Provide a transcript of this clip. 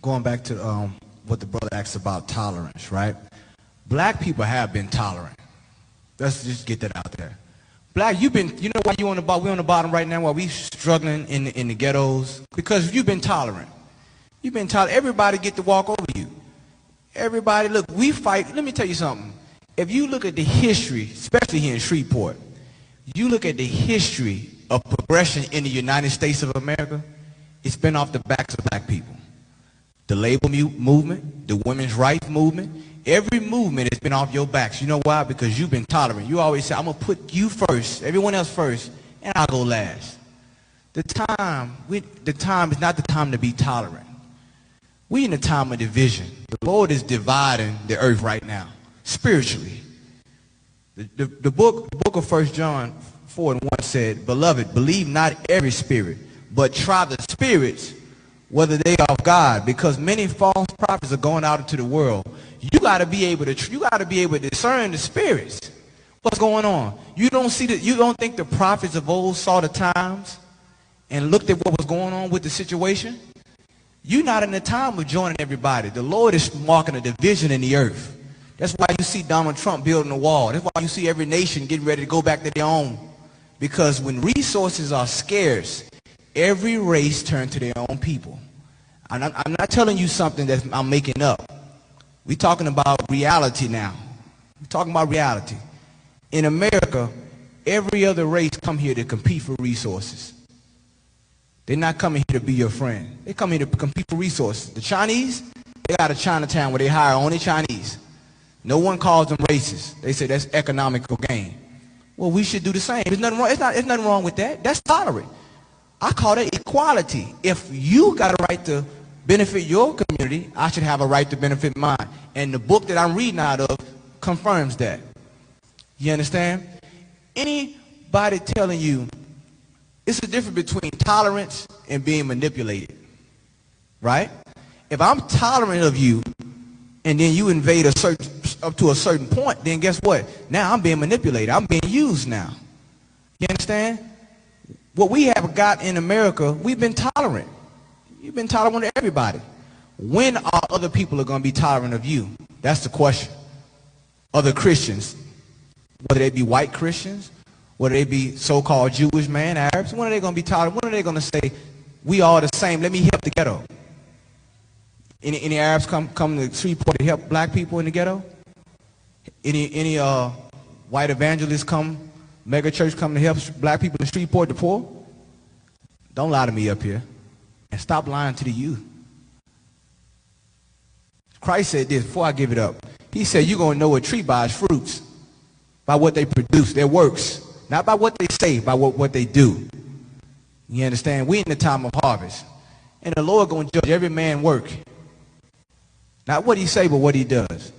going back to what the brother asked about tolerance, right? Black people have been tolerant. Let's just get that out there. Black, you know why we're on the bottom right now, while we struggling in the ghettos? Because you've been tolerant. You've been tolerant. Everybody get to walk over you. Everybody, look, we fight. Let me tell you something. If you look at the history, especially here in Shreveport, you look at the history of progression in the United States of America, it's been off the backs of black people. The labor movement, the women's rights movement, every movement has been off your backs. You know why? Because you've been tolerant. You always say, I'm going to put you first, everyone else first, and I'll go last. The time is not the time to be tolerant. We're in a time of division. The Lord is dividing the earth right now, spiritually. The book of 1 John 4:1 said, Beloved, believe not every spirit, but try the spirits, whether they are of God, because many false prophets are going out into the world. You got to be able to discern the spirits. What's going on? You don't think the prophets of old saw the times and looked at what was going on with the situation? You're not in the time of joining everybody. The Lord is marking a division in the earth. That's why you see Donald Trump building a wall. That's why you see every nation getting ready to go back to their own. Because when resources are scarce, every race turns to their own people. I'm not telling you something that I'm making up. We're talking about reality now. We're talking about reality. In America, every other race come here to compete for resources. They're not coming here to be your friend. They come here to compete for resources. The Chinese, they got a Chinatown where they hire only Chinese. No one calls them racist. They say that's economical gain. Well, we should do the same. There's nothing wrong. There's nothing wrong with that. That's tolerant. I call that equality. If you got a right to benefit your community, I should have a right to benefit mine. And the book that I'm reading out of confirms that. You understand? Anybody telling you, it's the difference between tolerance and being manipulated, right? If I'm tolerant of you and then you invade up to a certain point, then guess what? Now I'm being manipulated. I'm being used now. You understand? What we have got in America, we've been tolerant. You've been tolerant of everybody. When are other people going to be tolerant of you? That's the question. Other Christians, whether they be white Christians, whether they be so-called Jewish man, Arabs, when are they going to be tolerant? When are they going to say, we all the same, let me help the ghetto? Any Arabs come to Shreveport to help black people in the ghetto? Any white evangelists mega church come to help black people in Shreveport, the poor? Don't lie to me up here. And stop lying to the youth. Christ said this, before I give it up. He said, you're going to know a tree by its fruits, by what they produce, their works. Not by what they say, by what they do. You understand? We in the time of harvest. And the Lord going to judge every man's work. Not what he say, but what he does.